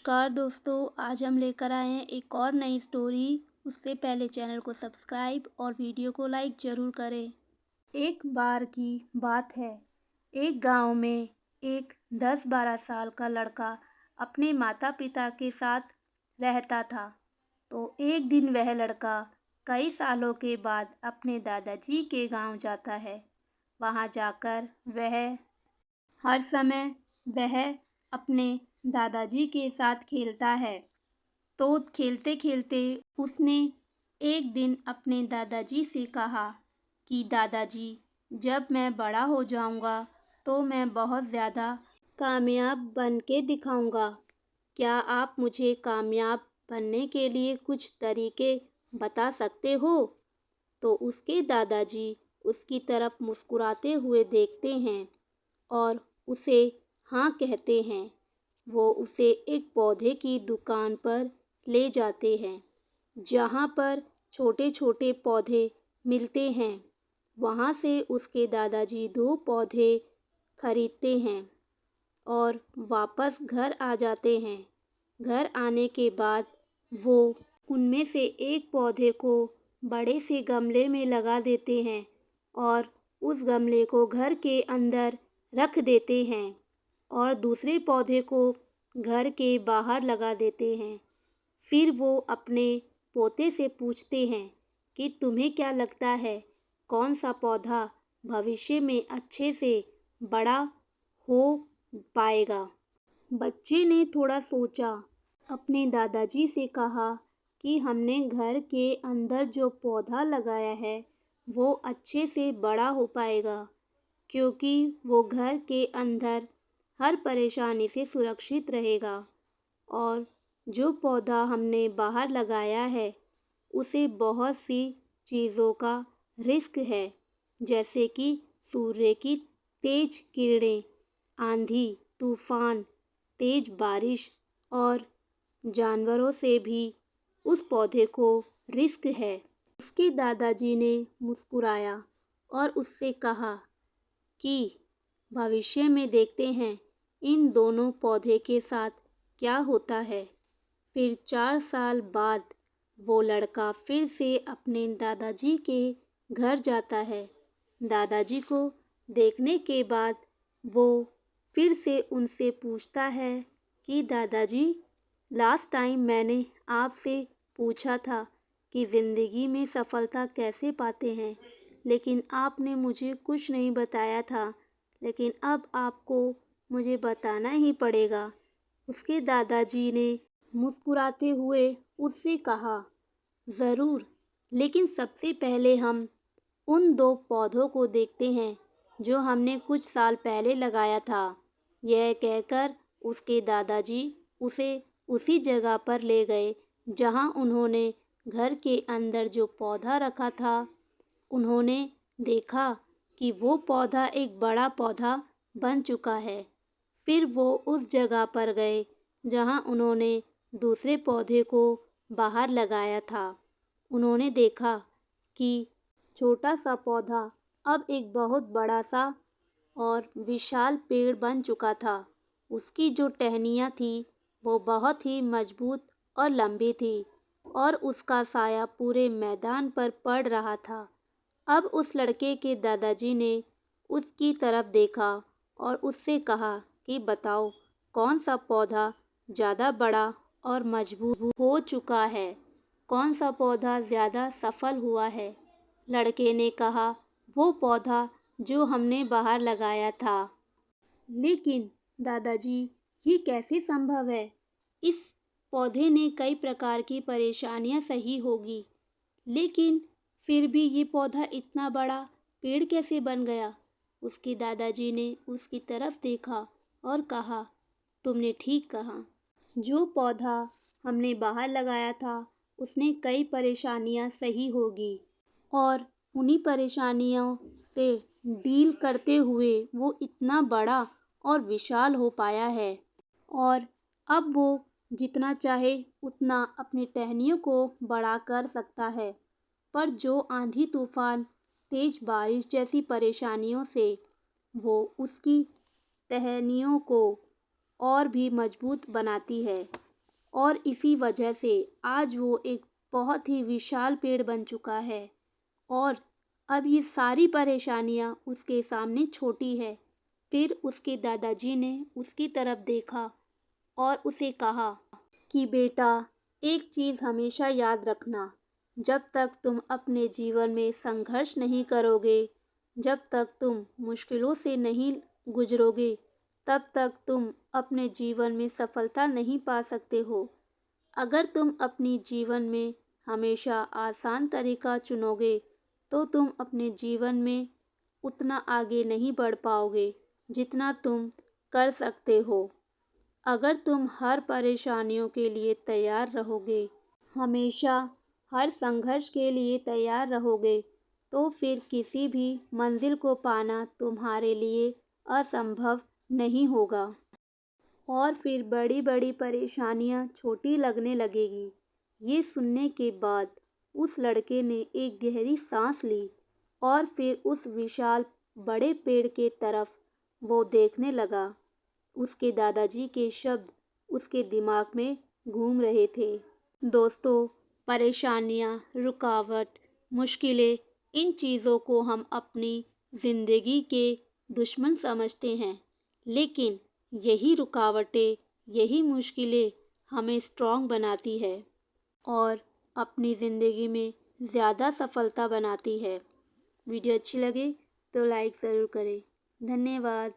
नमस्कार दोस्तों, आज हम लेकर आए हैं एक और नई स्टोरी। उससे पहले चैनल को सब्सक्राइब और वीडियो को लाइक ज़रूर करें। एक बार की बात है, एक गांव में एक 10-12 साल का लड़का अपने माता पिता के साथ रहता था। तो एक दिन वह लड़का कई सालों के बाद अपने दादाजी के गांव जाता है। वहां जाकर हर समय वह अपने दादाजी के साथ खेलता है। तो खेलते खेलते उसने एक दिन अपने दादाजी से कहा कि दादाजी, जब मैं बड़ा हो जाऊंगा तो मैं बहुत ज़्यादा कामयाब बन के दिखाऊंगा। क्या आप मुझे कामयाब बनने के लिए कुछ तरीके बता सकते हो? तो उसके दादाजी उसकी तरफ मुस्कुराते हुए देखते हैं और उसे हाँ कहते हैं। वो उसे एक पौधे की दुकान पर ले जाते हैं, जहाँ पर छोटे छोटे पौधे मिलते हैं। वहाँ से उसके दादाजी 2 पौधे खरीदते हैं और वापस घर आ जाते हैं। घर आने के बाद वो उनमें से एक पौधे को बड़े से गमले में लगा देते हैं और उस गमले को घर के अंदर रख देते हैं और दूसरे पौधे को घर के बाहर लगा देते हैं। फिर वो अपने पोते से पूछते हैं कि तुम्हें क्या लगता है, कौन सा पौधा भविष्य में अच्छे से बड़ा हो पाएगा? बच्चे ने थोड़ा सोचा, अपने दादाजी से कहा कि हमने घर के अंदर जो पौधा लगाया है वो अच्छे से बड़ा हो पाएगा, क्योंकि वो घर के अंदर हर परेशानी से सुरक्षित रहेगा। और जो पौधा हमने बाहर लगाया है उसे बहुत सी चीज़ों का रिस्क है, जैसे कि सूर्य की तेज किरणें, आंधी, तूफान, तेज बारिश और जानवरों से भी उस पौधे को रिस्क है। उसके दादाजी ने मुस्कुराया और उससे कहा कि भविष्य में देखते हैं इन दोनों पौधे के साथ क्या होता है। फिर 4 साल बाद वो लड़का फिर से अपने दादाजी के घर जाता है। दादाजी को देखने के बाद वो फिर से उनसे पूछता है कि दादाजी, लास्ट टाइम मैंने आपसे पूछा था कि ज़िंदगी में सफलता कैसे पाते हैं, लेकिन आपने मुझे कुछ नहीं बताया था, लेकिन अब आपको मुझे बताना ही पड़ेगा। उसके दादाजी ने मुस्कुराते हुए उससे कहा, ज़रूर, लेकिन सबसे पहले हम उन 2 पौधों को देखते हैं जो हमने कुछ साल पहले लगाया था। यह कहकर उसके दादाजी उसे उसी जगह पर ले गए जहां उन्होंने घर के अंदर जो पौधा रखा था। उन्होंने देखा कि वो पौधा एक बड़ा पौधा बन चुका है। फिर वो उस जगह पर गए जहां उन्होंने दूसरे पौधे को बाहर लगाया था। उन्होंने देखा कि छोटा सा पौधा अब एक बहुत बड़ा सा और विशाल पेड़ बन चुका था। उसकी जो टहनियाँ थी वो बहुत ही मजबूत और लंबी थी और उसका साया पूरे मैदान पर पड़ रहा था। अब उस लड़के के दादाजी ने उसकी तरफ देखा और उससे कहा कि बताओ, कौन सा पौधा ज़्यादा बड़ा और मजबूत हो चुका है, कौन सा पौधा ज़्यादा सफल हुआ है? लड़के ने कहा, वो पौधा जो हमने बाहर लगाया था। लेकिन दादाजी, ये कैसे संभव है? इस पौधे ने कई प्रकार की परेशानियां सही होगी, लेकिन फिर भी ये पौधा इतना बड़ा पेड़ कैसे बन गया? उसके दादाजी ने उसकी तरफ देखा और कहा, तुमने ठीक कहा। जो पौधा हमने बाहर लगाया था उसने कई परेशानियां सही होगी और उन्हीं परेशानियों से डील करते हुए वो इतना बड़ा और विशाल हो पाया है और अब वो जितना चाहे उतना अपनी टहनियों को बड़ा कर सकता है। पर जो आंधी तूफान, तेज बारिश जैसी परेशानियों से वो उसकी टहनियों को और भी मजबूत बनाती है। और इसी वजह से आज वो एक बहुत ही विशाल पेड़ बन चुका है और अब ये सारी परेशानियाँ उसके सामने छोटी है। फिर उसके दादाजी ने उसकी तरफ देखा और उसे कहा कि बेटा, एक चीज़ हमेशा याद रखना, जब तक तुम अपने जीवन में संघर्ष नहीं करोगे, जब तक तुम मुश्किलों से नहीं गुजरोगे, तब तक तुम अपने जीवन में सफलता नहीं पा सकते हो। अगर तुम अपनी जीवन में हमेशा आसान तरीका चुनोगे, तो तुम अपने जीवन में उतना आगे नहीं बढ़ पाओगे जितना तुम कर सकते हो। अगर तुम हर परेशानियों के लिए तैयार रहोगे, हमेशा हर संघर्ष के लिए तैयार रहोगे, तो फिर किसी भी मंजिल को पाना तुम्हारे लिए असंभव नहीं होगा और फिर बड़ी बड़ी परेशानियां छोटी लगने लगेगी। ये सुनने के बाद उस लड़के ने एक गहरी सांस ली और फिर उस विशाल बड़े पेड़ के तरफ वो देखने लगा। उसके दादाजी के शब्द उसके दिमाग में घूम रहे थे। दोस्तों, परेशानियां, रुकावट, मुश्किलें, इन चीज़ों को हम अपनी ज़िंदगी के दुश्मन समझते हैं, लेकिन यही रुकावटें, यही मुश्किलें हमें स्ट्रॉन्ग बनाती है और अपनी ज़िंदगी में ज़्यादा सफलता बनाती है। वीडियो अच्छी लगे तो लाइक ज़रूर करें। धन्यवाद।